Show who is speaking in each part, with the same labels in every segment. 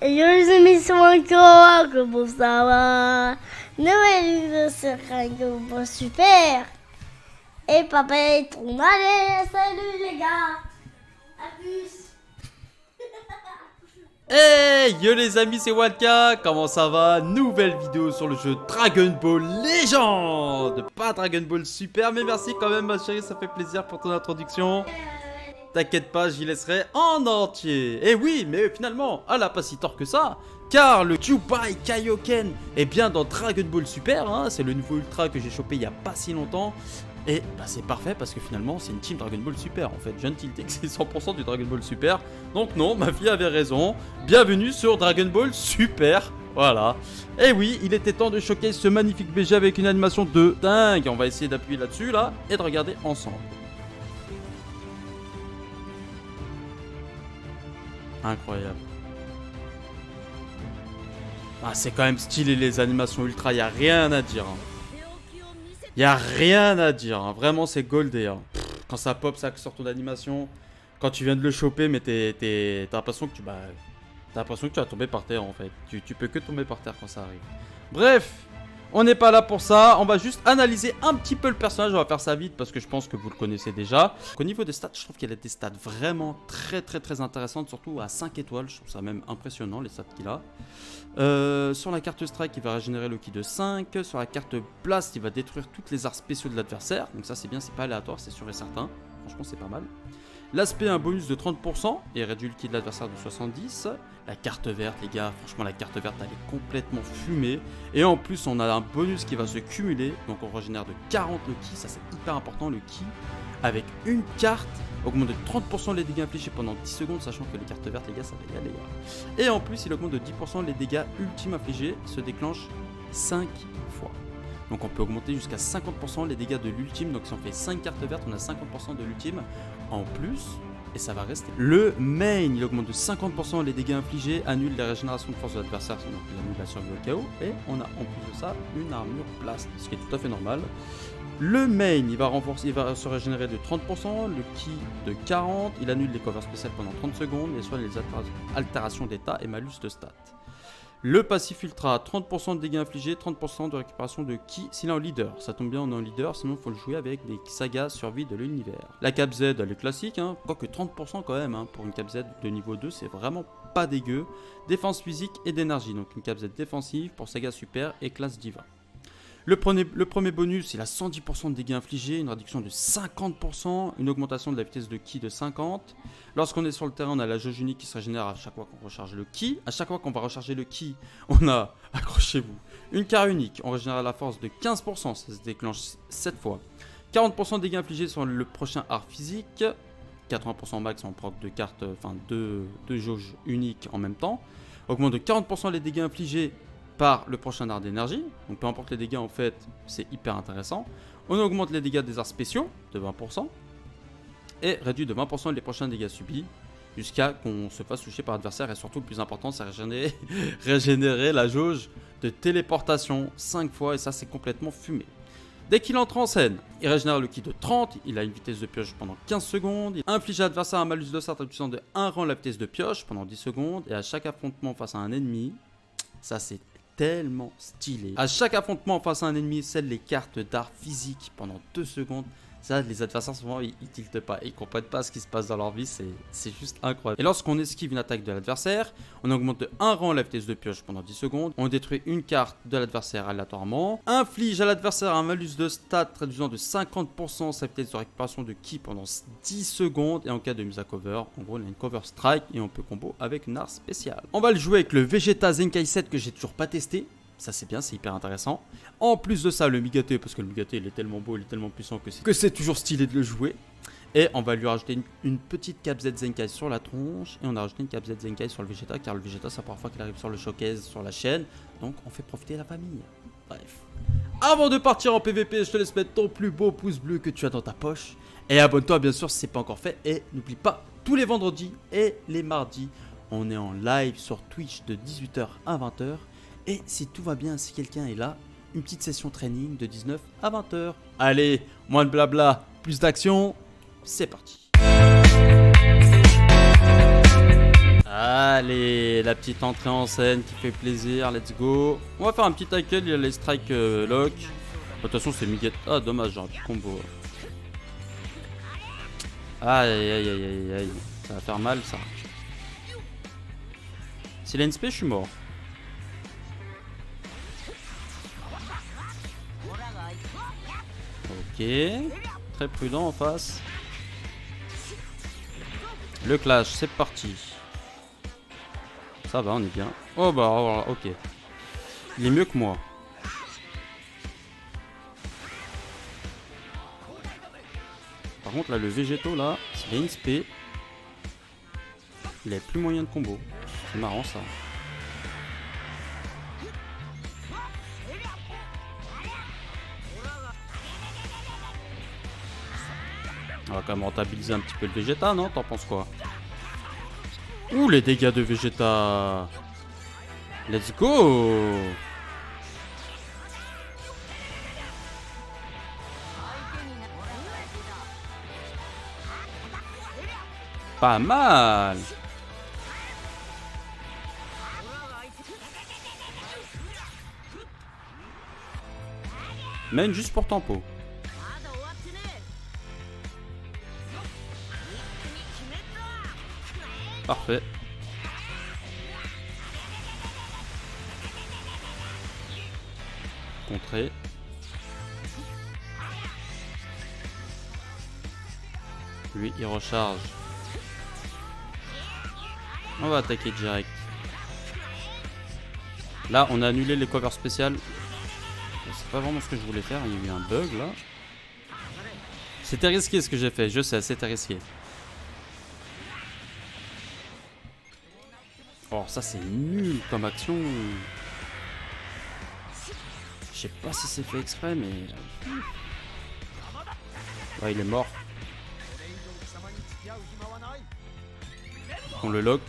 Speaker 1: Yo les amis, c'est encore, comment ça va? Nouvelle vidéo sur Dragon Super. Et papa est trop malade. Salut les gars. A plus.
Speaker 2: Hey yo les amis, c'est Walka, comment ça va? Nouvelle vidéo sur le jeu Dragon Ball Legend. Pas Dragon Ball Super, mais merci quand même ma chérie, ça fait plaisir pour ton introduction. T'inquiète pas, j'y laisserai en entier. Et oui, mais finalement, elle a pas si tort que ça, car le Kyuubi Kaioken est bien dans Dragon Ball Super, hein, c'est le nouveau Ultra que j'ai chopé il y a pas si longtemps. Et bah c'est parfait parce que finalement c'est une team Dragon Ball Super en fait. Je viens de tilter que c'est 100% du Dragon Ball Super. Donc non, ma fille avait raison. Bienvenue sur Dragon Ball Super. Voilà. Et oui, il était temps de choquer ce magnifique BG avec une animation de dingue. On va essayer d'appuyer là-dessus là et de regarder ensemble. Incroyable. Ah, c'est quand même stylé les animations ultra, y a rien à dire. Y a rien à dire, hein. Vraiment c'est goldé. Hein. Quand ça pop, ça sort ton animation. Quand tu viens de le choper, mais t'as l'impression que t'as l'impression que tu vas tomber par terre en fait. Tu peux que tomber par terre quand ça arrive. Bref, on n'est pas là pour ça. On va juste analyser un petit peu le personnage. On va faire ça vite parce que je pense que vous le connaissez déjà. Au niveau des stats, je trouve qu'il a des stats vraiment très intéressantes. Surtout à 5 étoiles. Je trouve ça même impressionnant les stats qu'il a. Sur la carte Strike, il va régénérer le ki de 5. Sur la carte Blast, il va détruire toutes les arts spéciaux de l'adversaire. Donc ça c'est bien, c'est pas aléatoire, c'est sûr et certain. Franchement c'est pas mal. L'aspect a un bonus de 30% et réduit le ki de l'adversaire de 70. La carte verte, les gars, franchement la carte verte elle est complètement fumée. Et en plus on a un bonus qui va se cumuler. Donc on régénère de 40 le ki, ça c'est hyper important, le ki. Avec une carte, augmente de 30% les dégâts infligés pendant 10 secondes, sachant que les cartes vertes, les gars, ça va y aller. Et en plus il augmente de 10% les dégâts ultimes infligés, se déclenchent 5 fois. Donc on peut augmenter jusqu'à 50% les dégâts de l'ultime. Donc si on fait 5 cartes vertes, on a 50% de l'ultime en plus. Et ça va rester. Le main, il augmente de 50% les dégâts infligés, annule la régénération de force de l'adversaire, donc il annule la survie au chaos. Et on a en plus de ça une armure blast, ce qui est tout à fait normal. Le main, il va se régénérer de 30%, le ki de 40%, il annule les covers spéciales pendant 30 secondes et soigne les altérations d'état et malus de stats. Le passif ultra, 30% de dégâts infligés, 30% de récupération de ki s'il est en leader. Ça tombe bien, on est en leader, sinon il faut le jouer avec des sagas survie de l'univers. La cap Z, elle est classique, hein, quoique 30% quand même, hein, pour une cap Z de niveau 2, c'est vraiment pas dégueu. Défense physique et d'énergie, donc une cap Z défensive pour saga super et classe diva. Le premier bonus, il a 110% de dégâts infligés, une réduction de 50%, une augmentation de la vitesse de ki de 50. Lorsqu'on est sur le terrain, on a la jauge unique qui se régénère à chaque fois qu'on recharge le ki. À chaque fois qu'on va recharger le ki, on a, accrochez-vous, une carte unique. On régénère la force de 15%, ça se déclenche 7 fois. 40% de dégâts infligés sur le prochain art physique. 80% max, on proc de cartes, enfin deux jauges uniques en même temps. Augmente de 40% les dégâts infligés par le prochain art d'énergie, donc peu importe les dégâts en fait, c'est hyper intéressant. On augmente les dégâts des arts spéciaux de 20% et réduit de 20% les prochains dégâts subis jusqu'à qu'on se fasse toucher par l'adversaire et surtout le plus important c'est régénérer la jauge de téléportation 5 fois et ça c'est complètement fumé. Dès qu'il entre en scène, il régénère le ki de 30, il a une vitesse de pioche pendant 15 secondes, il inflige à l'adversaire un malus de stat réduisant de 1 rang la vitesse de pioche pendant 10 secondes et à chaque affrontement face à un ennemi, ça c'est tellement stylé. À chaque affrontement face à un ennemi, scelle les cartes d'art physique pendant 2 secondes. Ça, les adversaires souvent ils tiltent pas, ils comprennent pas ce qui se passe dans leur vie, c'est juste incroyable. Et lorsqu'on esquive une attaque de l'adversaire, on augmente de 1 rang la vitesse de pioche pendant 10 secondes. On détruit une carte de l'adversaire aléatoirement. Inflige à l'adversaire un malus de stats réduisant de 50% sa vitesse de récupération de ki pendant 10 secondes. Et en cas de mise à cover, en gros on a une cover strike et on peut combo avec une art spéciale. On va le jouer avec le Vegeta Zenkai 7 que j'ai toujours pas testé. Ça c'est bien, c'est hyper intéressant. En plus de ça, le Migate, parce que le Migate il est tellement beau, il est tellement puissant que c'est toujours stylé de le jouer. Et on va lui rajouter une petite cap Z Zenkai sur la tronche. Et on a rajouté une cap Z Zenkai sur le Vegeta, car le Vegeta c'est la première fois qu'il arrive sur le showcase sur la chaîne. Donc on fait profiter la famille. Bref. Avant de partir en PVP, je te laisse mettre ton plus beau pouce bleu que tu as dans ta poche. Et abonne-toi bien sûr si ce n'est pas encore fait. Et n'oublie pas, tous les vendredis et les mardis, on est en live sur Twitch de 18h à 20h. Et si tout va bien, si quelqu'un est là, une petite session training de 19 à 20h. Allez, moins de blabla, plus d'action, c'est parti. Allez, la petite entrée en scène qui fait plaisir, let's go. On va faire un petit tackle, il y a les strike lock. De toute façon, c'est Miguel. Ah, dommage, j'ai un petit combo. Aïe, aïe, aïe, aïe, aïe. Ça va faire mal, ça. S'il a une spé, je suis mort. Ok. Très prudent en face. Le clash, c'est parti. Ça va, on est bien. Oh bah, voilà, ok. Il est mieux que moi. Par contre, là, le végétaux, là, s'il a une spé, il a plus moyen de combo. C'est marrant, ça. On va quand même rentabiliser un petit peu le Vegeta, non? T'en penses quoi? Ouh, les dégâts de Vegeta. Let's go. Pas mal. Même juste pour tempo. Parfait. Contré. Lui, il recharge. On va attaquer direct. Là, on a annulé les covers spéciales. C'est pas vraiment ce que je voulais faire. Il y a eu un bug là. C'était risqué ce que j'ai fait. Je sais, c'était risqué. Oh, ça c'est nul comme action. Je sais pas si c'est fait exprès, mais... Ouais, il est mort. On le lock.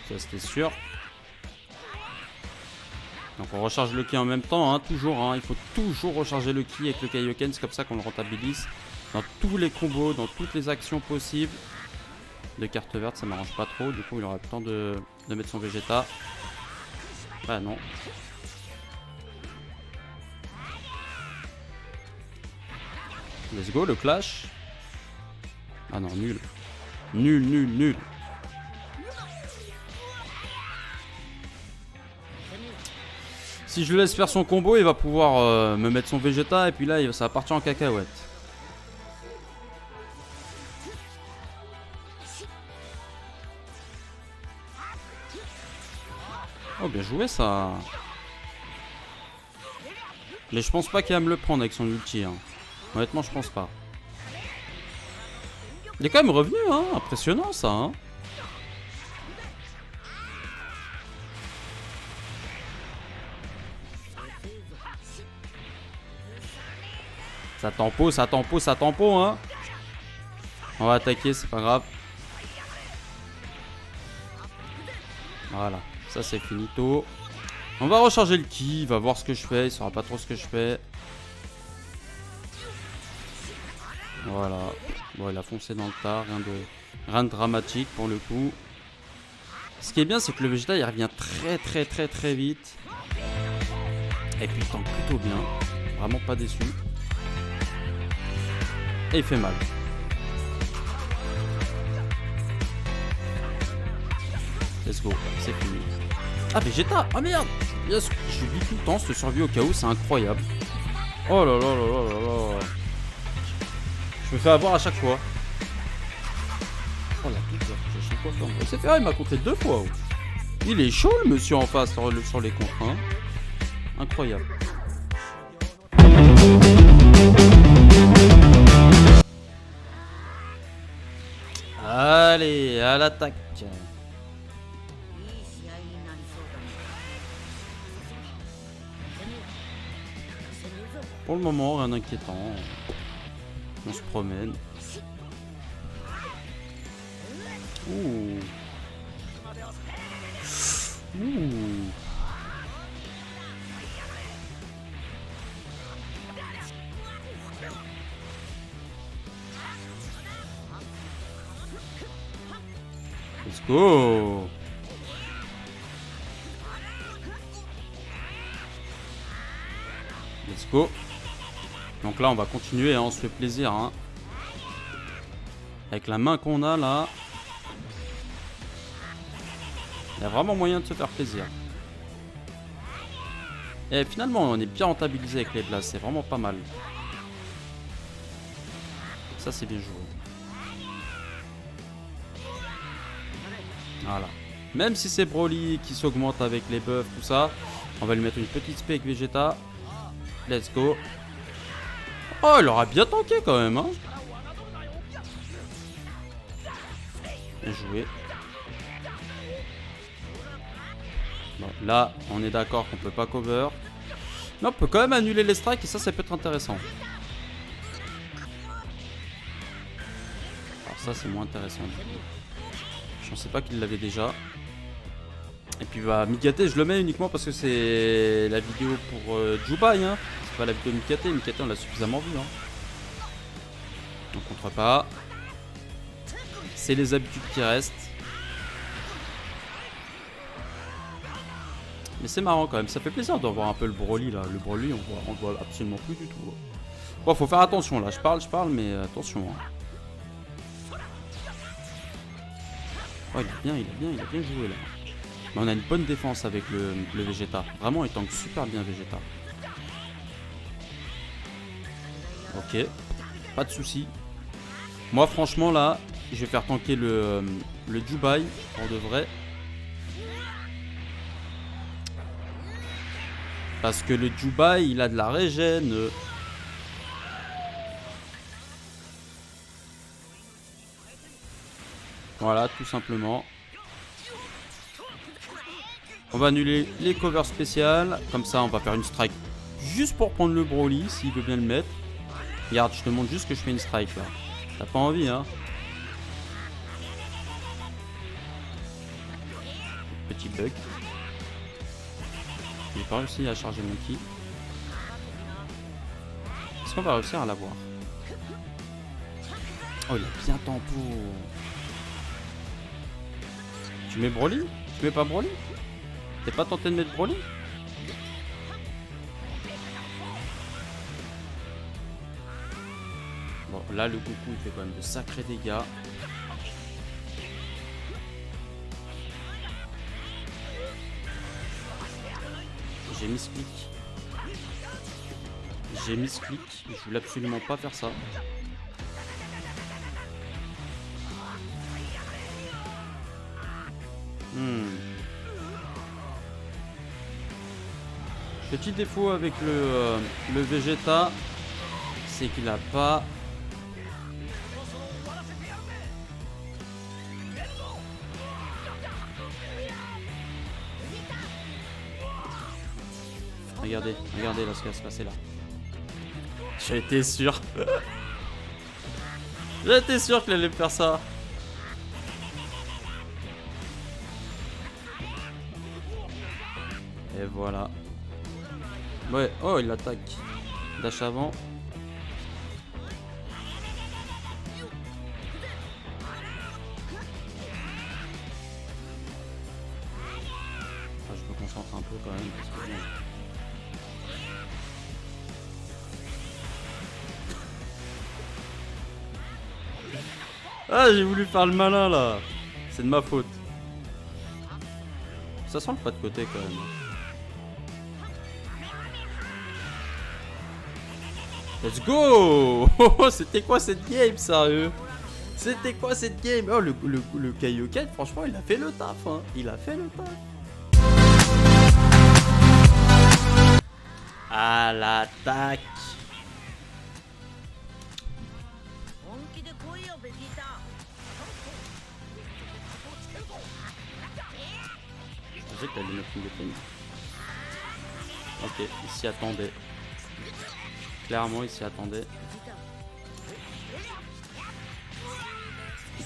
Speaker 2: Ça c'était sûr. Donc on recharge le ki en même temps, hein, toujours. Hein, il faut toujours recharger le ki avec le Kaioken. C'est comme ça qu'on le rentabilise. Dans tous les combos, dans toutes les actions possibles. De carte verte, ça m'arrange pas trop. Du coup, il aura le temps de mettre son Vegeta. Ah non. Let's go, le clash. Ah non, nul. Nul, nul, nul. Si je le laisse faire son combo, il va pouvoir me mettre son Vegeta. Et puis là, ça va partir en cacahuète. Oh, bien joué ça. Mais je pense pas qu'il va me le prendre avec son ulti. Hein. Honnêtement, je pense pas. Il est quand même revenu, hein. Impressionnant ça. Hein. Ça tempo, ça tempo, ça tempo, hein. On va attaquer, c'est pas grave. Voilà. Ça c'est finito. On va recharger le ki, il va voir ce que je fais, il saura pas trop ce que je fais. Voilà. Bon, il a foncé dans le tas, rien de dramatique pour le coup. Ce qui est bien, c'est que le Vegeta il revient très vite. Et puis il tank plutôt bien. Vraiment pas déçu. Et il fait mal. Let's go, c'est fini. Ah, Vegeta! Ah merde! Yes. Je dis tout le temps, ce survie au chaos, c'est incroyable. Oh là là là là là là. Je me fais avoir à chaque fois. Oh la putain, je sais quoi faire. C'est fait, il m'a contré 2 fois. Il est chaud le monsieur en face sur les contres. Hein. Incroyable. Allez, à l'attaque. Pour le moment, rien d'inquiétant. On se promène. Ouh. Ouh. Let's go. Let's go. Donc là on va continuer, hein, on se fait plaisir, hein. Avec la main qu'on a là, il y a vraiment moyen de se faire plaisir. Et finalement on est bien rentabilisé avec les blasts, c'est vraiment pas mal. Ça c'est bien joué. Voilà. Même si c'est Broly qui s'augmente avec les buffs, tout ça, on va lui mettre une petite spé avec Vegeta. Let's go. Oh, il aura bien tanké quand même, hein. Bien joué. Bon, là, on est d'accord qu'on peut pas cover. Mais on peut quand même annuler les strikes et ça peut être intéressant. Alors ça, c'est moins intéressant. Je pensais pas qu'il l'avait déjà. Et puis bah Mikate je le mets uniquement parce que c'est la vidéo pour Jubai, hein. C'est pas la vidéo Mikate, Mikate on l'a suffisamment vu, hein. On contre pas. C'est les habitudes qui restent. Mais c'est marrant quand même, ça fait plaisir de voir un peu le Broly là. Le Broly on voit absolument plus du tout. Bon, faut faire attention là, je parle mais attention, hein. Oh, il a bien joué là. Mais on a une bonne défense avec le Vegeta. Vraiment, il tank super bien Vegeta. Ok, pas de soucis. Moi, franchement, là, je vais faire tanker le Jubai pour de vrai. Parce que le Jubai, il a de la régène. Voilà, tout simplement. On va annuler les covers spéciales. Comme ça, on va faire une strike juste pour prendre le Broly, s'il veut bien le mettre. Regarde, je te montre juste que je fais une strike là. T'as pas envie, hein? Petit bug. J'ai pas réussi à charger mon ki. Est-ce qu'on va réussir à l'avoir? Oh, il a bien tempo. Tu mets Broly? Tu mets pas Broly? T'es pas tenté de mettre Broly? Bon, là, le Goku, il fait quand même de sacrés dégâts. J'ai mis ce clic. Je voulais absolument pas faire ça. Petit défaut avec le Vegeta, c'est qu'il a pas... Regardez là ce qui va se passer là. J'étais sûr. J'étais sûr qu'il allait me faire ça. Et voilà. Ouais, oh il attaque. Dash avant. Ah, je me concentre un peu quand même. Parce que... Ah, j'ai voulu faire le malin là. C'est de ma faute. Ça sent le pas de côté quand même. Let's go. C'était quoi cette game, sérieux? C'était quoi cette game? Oh, le Kaioken, franchement, il a fait le taf, hein. Il a fait le taf. À l'attaque. Je pensais que t'allais mettre une défense. Ok, il s'y attendait. Clairement, il s'y attendait.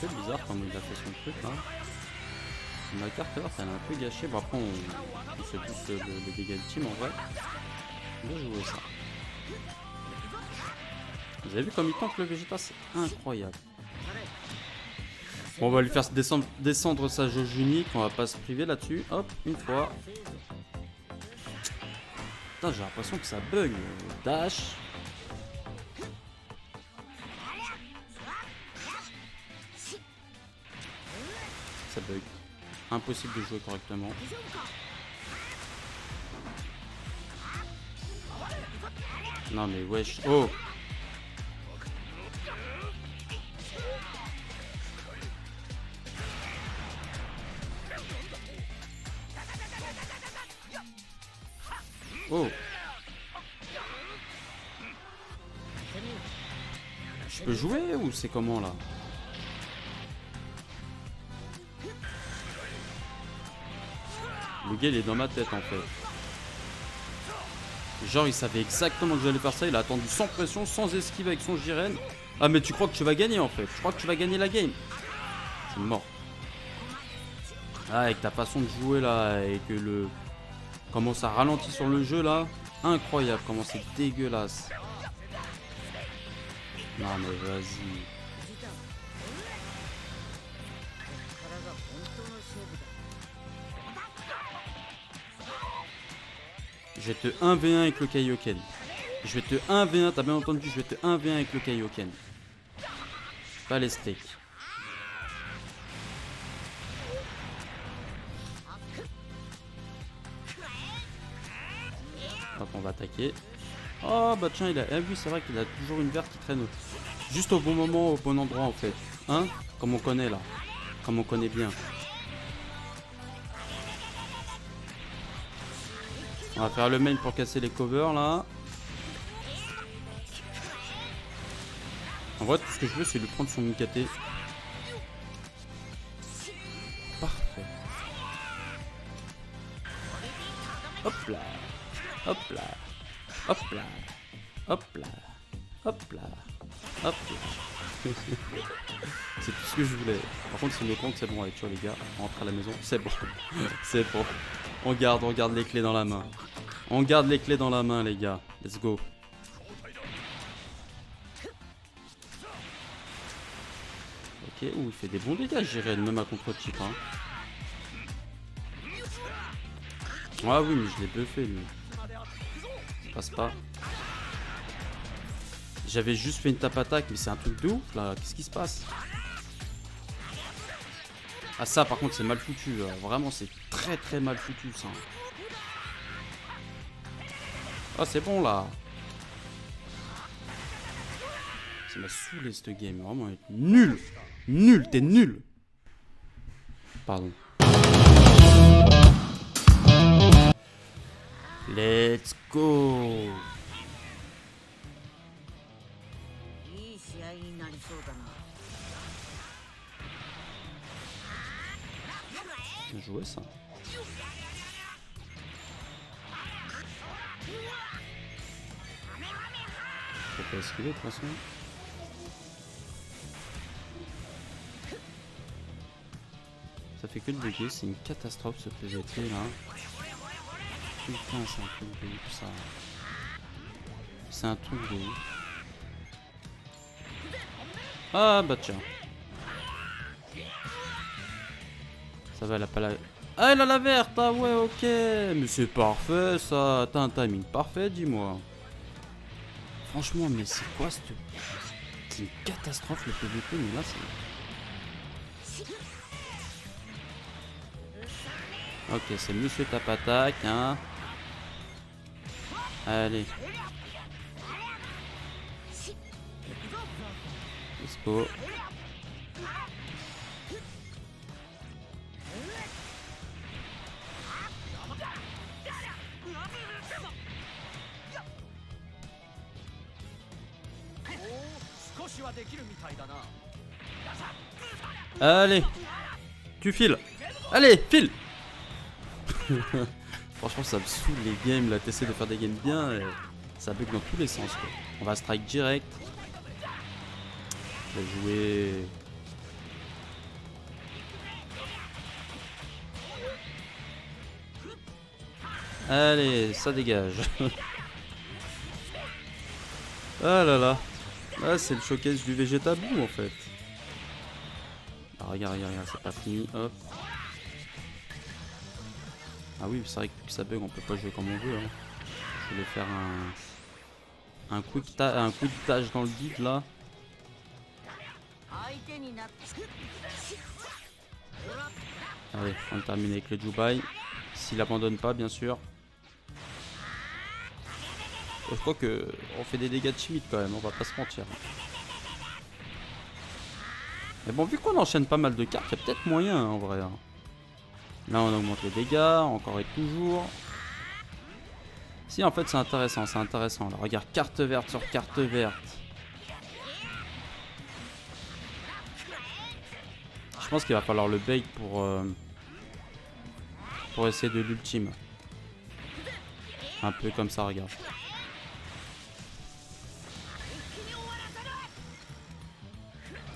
Speaker 2: peu bizarre comme il a fait son truc là. Ma carte là, elle est un peu gâchée. Bon après on fait tous le dégât ultime en vrai. On va jouer ça. Vous avez vu comme il tank le Vegeta, c'est incroyable. Bon, on va lui faire descendre sa jauge unique, on va pas se priver là-dessus. Hop, une fois. Putain, j'ai l'impression que ça bug. Dash. Ça bug. Impossible de jouer correctement. Non mais wesh. Oh. Oh. Je peux jouer ou c'est comment là? Le gars il est dans ma tête en fait. Genre il savait exactement que j'allais faire ça, il a attendu sans pression, sans esquive avec son Jiren. Ah mais tu crois que tu vas gagner en fait, je crois que tu vas gagner la game. C'est mort. Ah avec ta façon de jouer là, et que le... Comment ça ralentit sur le jeu là. Incroyable, comment c'est dégueulasse. Non mais vas-y. Je vais te 1v1 avec le Kaioken. Je vais te 1v1, t'as bien entendu, je vais te 1v1 avec le Kaioken. Pas les steaks. Hop, on va attaquer. Oh bah tiens, il a... Ah oui, c'est vrai qu'il a toujours une verte qui traîne juste au bon moment, au bon endroit en fait. Hein? Comme on connaît là. Comme on connaît bien. On va faire le main pour casser les covers là. En vrai, tout ce que je veux, c'est lui prendre son Mikate. Parfait. Hop là. Hop là. Hop là. Hop là. Hop là. Hop là. C'est tout ce que je voulais. Par contre, si me compte, c'est bon avec toi les gars. On rentre à la maison. C'est bon. C'est bon. On garde les clés dans la main. On garde les clés dans la main les gars. Let's go. Ok, il fait des bons dégâts, Jiren, même à contre-type. Hein. Ah oui, mais je l'ai buffé lui. Ça passe pas. J'avais juste fait une tape attaque, mais c'est un truc de ouf là. Qu'est-ce qui se passe? Ah ça par contre c'est mal foutu là. Vraiment c'est très très mal foutu ça. Ah c'est bon là. Ça m'a saoulé cette game. Vraiment nul. Nul, t'es nul. Pardon. Let's go. Bien joué ça. Faut pas esquiver de toute façon. Ça fait que de bugger, c'est une catastrophe ce PVT là. Putain c'est un truc de ouf ça. C'est un truc de ouf. Ah bah tiens. Ça va, elle a pas la... Ah elle a la verte. Ah ouais ok. Mais c'est parfait ça. T'as un timing parfait dis-moi. Franchement mais c'est quoi cette... C'est une catastrophe le PVP mais là c'est... Ok c'est monsieur tape attaque hein. Allez. Let's go. Allez. Tu files. Allez, file. Franchement ça me saoule les games là, t'essaies de faire des games bien et ça bug dans tous les sens quoi. On va strike direct. On va jouer. Allez, ça dégage. Ah là là. Là, c'est le showcase du Vegeta Blue en fait. Ah, regarde, c'est pas fini. Hop. Ah oui, c'est vrai que vu que ça bug, on peut pas jouer comme on veut. Hein. Je voulais faire un quick dash dans le vide là. Allez, on termine avec le Jubai. S'il abandonne pas, bien sûr. Je crois que on fait des dégâts de chimite quand même, on va pas se mentir. Mais bon, vu qu'on enchaîne pas mal de cartes, il y a peut-être moyen hein, en vrai. Hein. Là, on augmente les dégâts, encore et toujours. Si, en fait, c'est intéressant, c'est intéressant. Là, regarde, carte verte sur carte verte. Je pense qu'il va falloir le bait pour essayer de l'ultime. Un peu comme ça, regarde.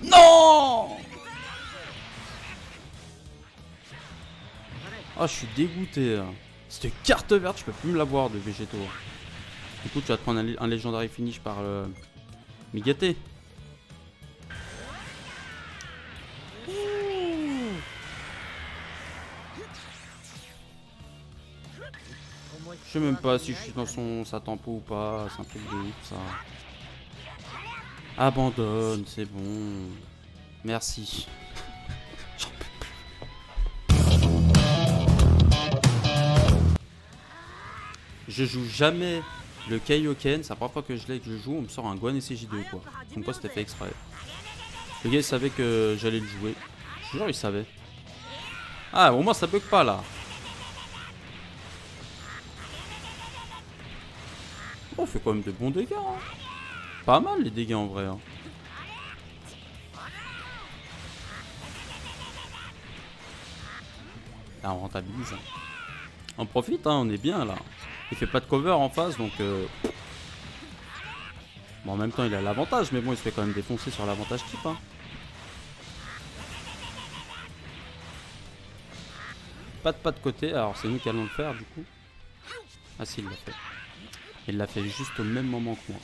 Speaker 2: Non! Ah, je suis dégoûté. Là. Cette carte verte, je peux plus me l'avoir de Végéto. Du coup, tu vas te prendre un Legendary Finish par Migaté. Je sais même pas si je suis dans sa tempo ou pas. C'est un truc de ouf ça. Abandonne, c'est bon. Merci. Je joue jamais le Kaioken, c'est la première fois que je joue, on me sort un Gohan SCJ2 quoi. Comme quoi c'était fait exprès. Le gars il savait que j'allais le jouer. Je jure il savait. Ah au moins ça bug pas là. On fait quand même de bons dégâts. Hein. Pas mal les dégâts en vrai. Hein. Là on rentabilise. Hein. On profite, hein, on est bien là. Il fait pas de cover en face donc... Bon en même temps il a l'avantage mais bon il se fait quand même défoncer sur l'avantage type. Hein. Pas de côté, alors c'est nous qui allons le faire du coup. Ah si il l'a fait. Il l'a fait juste au même moment que moi.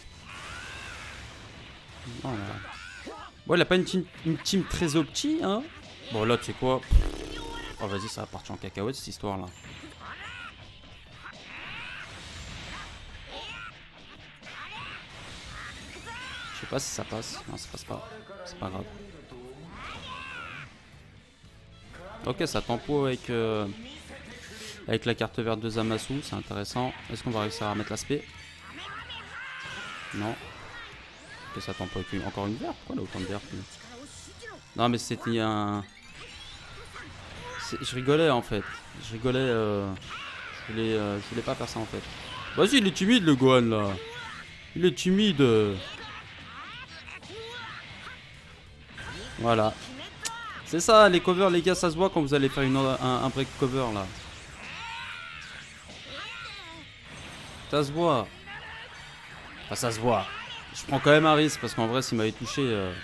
Speaker 2: Voilà. Bon il a pas une team très opti hein. Bon là tu sais quoi. Oh vas-y ça va partir en cacahuète cette histoire là. Je sais pas si ça passe. Non ça passe pas. C'est pas grave. Ok ça tempo avec la carte verte de Zamasu, c'est intéressant. Est-ce qu'on va réussir à mettre l'aspect? Non. Ok ça tempo avec encore une verte. Pourquoi il a autant de verte? Non mais c'était un... Je rigolais en fait. Je rigolais. Je voulais pas faire ça en fait. Vas-y il est timide le Gohan là. Il est timide. Voilà. C'est ça, les covers, les gars, ça se voit quand vous allez faire un break cover là. Ça se voit. Enfin, ça se voit. Je prends quand même un risque parce qu'en vrai, s'il m'avait touché, je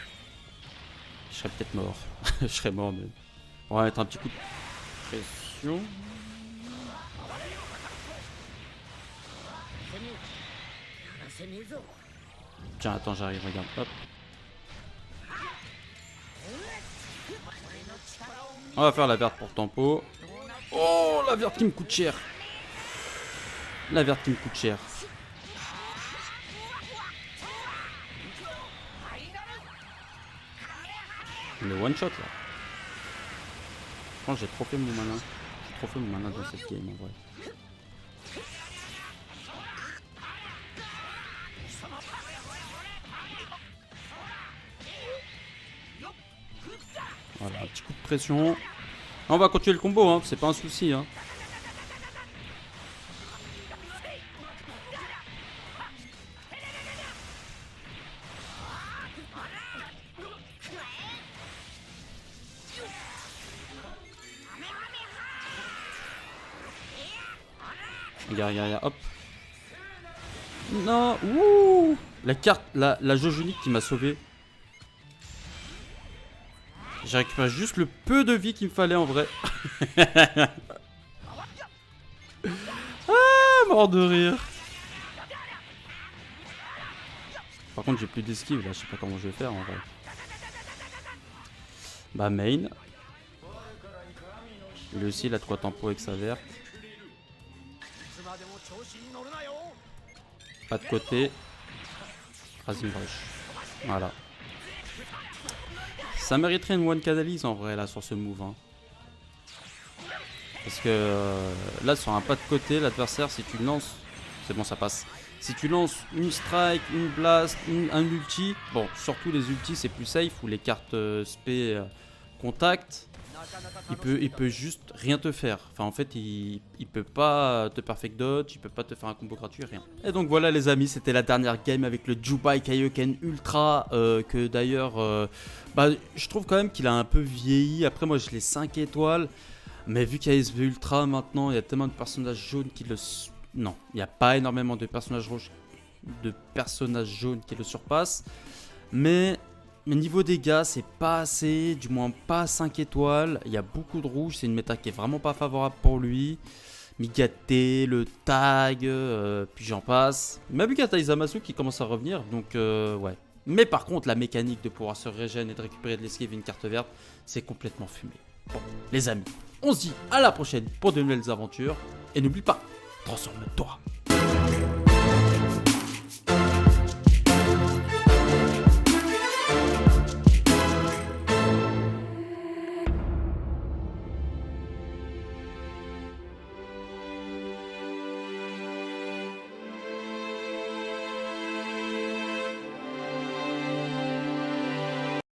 Speaker 2: serais peut-être mort. Je serais mort, mais. On va mettre un petit coup de pression. Tiens, attends, j'arrive, regarde. Hop. On va faire la verte pour tempo. Oh, la verte qui me coûte cher. La verte qui me coûte cher. Le one shot là. Je pense que j'ai trop fait mon mana. J'ai trop fait mon mana dans cette game en vrai. Voilà, un petit coup de pression. On va continuer le combo, hein, c'est pas un souci. Hein. Regarde, hop. Non, ouh. La carte, la jauge unique qui m'a sauvé. J'ai récupéré juste le peu de vie qu'il me fallait en vrai. Ah mort de rire. Par contre, j'ai plus d'esquive là, je sais pas comment je vais faire en vrai. Bah, main. Lui aussi, il a de quoi tempo avec sa verte. Pas de côté. Rising Rush. Voilà. Ça mériterait une one catalyse en vrai là sur ce move. Hein. Parce que là, sur un pas de côté, l'adversaire, si tu le lances, c'est bon, ça passe. Si tu lances une strike, une blast, un ulti, bon, surtout les ultis, c'est plus safe, ou les cartes spé contact, il peut juste rien te faire. Enfin, en fait, il peut pas te perfect dodge, il peut pas te faire un combo gratuit, rien. Et donc voilà les amis, c'était la dernière game avec le Jubai Kaioken Ultra, que d'ailleurs, bah, je trouve quand même qu'il a un peu vieilli. Après, moi, je l'ai 5 étoiles. Mais vu qu'il y a SV Ultra maintenant, il y a tellement de personnages jaunes qui le... Non, il n'y a pas énormément de personnages jaunes qui le surpassent. Mais niveau dégâts, c'est pas assez, du moins pas 5 étoiles. Il y a beaucoup de rouge, c'est une méta qui est vraiment pas favorable pour lui. Migate, le tag, puis j'en passe. Même Migata Izamasu qui commence à revenir, donc ouais. Mais par contre, la mécanique de pouvoir se régénérer et de récupérer de l'esquive et une carte verte, c'est complètement fumé. Bon, les amis, on se dit à la prochaine pour de nouvelles aventures. Et n'oublie pas, transforme-toi.